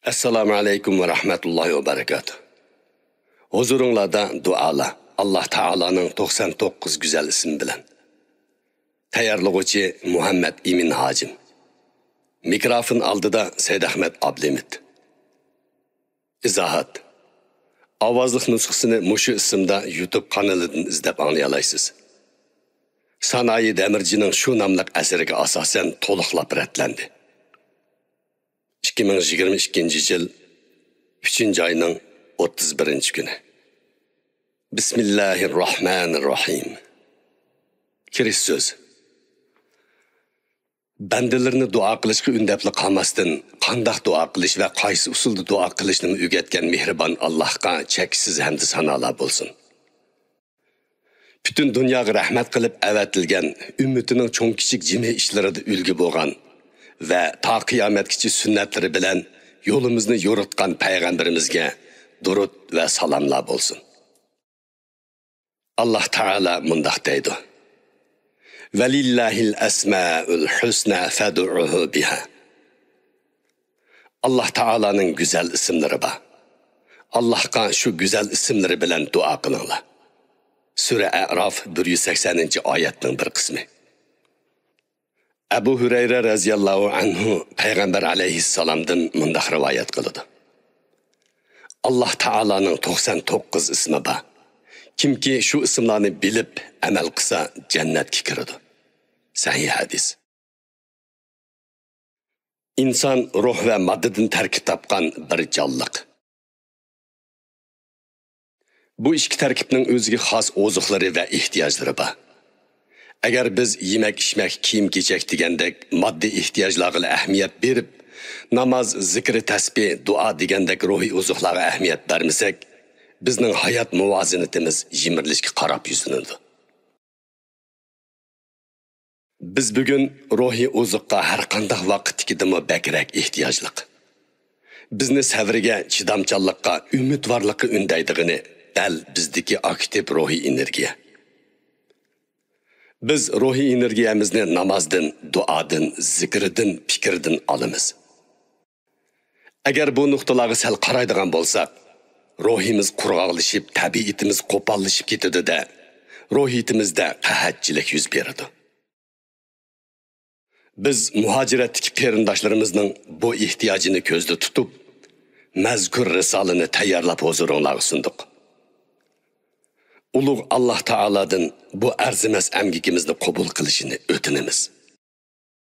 Assalamu alaikum ve rahmetullahi ve berekatuhu. Huzurunlarda duala Allah Taala'nın 99 güzel ismi bilen. Tayarlıgıcı Muhammed Emin Hacim. Mikrofon aldıda Seyyid Ahmet Abdülhamid. İzahat. Avazlık nüshasını muşu isimda YouTube kanalından izlep anlayalaysiz. Sanayi Demirci'nin şu namlıq əseriga asasen toluqlap rətləndi. 2022 yıl 3. ayının 31. günü. Bismillahirrahmanirrahim. Kiriş söz. Bendelerini dua qilishga ündepli qalmasdan, qandaq dua qilish ve qaysi usulda dua qilishni ügetken mihriban Allah'a cheksiz hamd sanolar bo'lsin. Bütün dunyoga rahmat qilib avatilgan, ümmetining cho'ng kichik jimi ishlarida ulgi bo'lgan ve ta qiyomatgacha sunnatlari bilan yo'limizni yo'ritgan payg'ambarimizga durud ve salamlar bo'lsin. Allah Taala mundaq deydi: "Velillahil esmaul husna fad'uhu biha." Allah Taala'nın güzel isimleri var. Allah'a şu güzel isimleri bilen dua qilinglar. Sure A'raf 180. ayetning bir kısmı. Ebu Hüreyre raziyallahu anhu Peygamber aleyhisselam'dan mundaq rivayet kılıdı. Allah Taala'nın 99 ismi var. Kim ki şu isimlerini bilip amel kısa cennetke kiradi. Sahih hadis. İnsan ruh ve maddedən tərkib tapqan bir canlıq. Bu iki tərkibinin özgü xas ozuqları ve ihtiyacları var. Eğer biz yemek, içmek, kiyim, keçek degandek maddi ihtiyaclarına ehmiyet berip, namaz, zikri, tesbih, dua degandek ruhi ozuqlarga ehmiyet vermesek, bizning hayat muvazinatimiz yimirlishga qarab yuzinadi. Biz bugün ruhi ozuqqa har qanday vaqtdagidimi bakrak ehtiyojliq. Bizni savriga, chidamchanlikqa, umidvorlikqa undaydigini dal bizdagi aktiv ruhi energiya. Biz ruhi energiyamizni namozdan, duodan, zikridan, fikrdan olamiz. Agar bu nuqtalarga sal qaraydigan bo'lsak, ruhimiz qurg'oqlashib, tabiatimiz qo'pollashib ketadi-da, ruhiyatimizda qahatchilik yuz beradi. Biz muhojiratdagi qarindoshlarımızın bu ehtiyojini ko'zda tutib, mazkur risolani tayyorlab huzuringizga sundik. Ulug' Allah Taala'dan bu arzimas amgikimizni qabul qilishini o'tinamiz.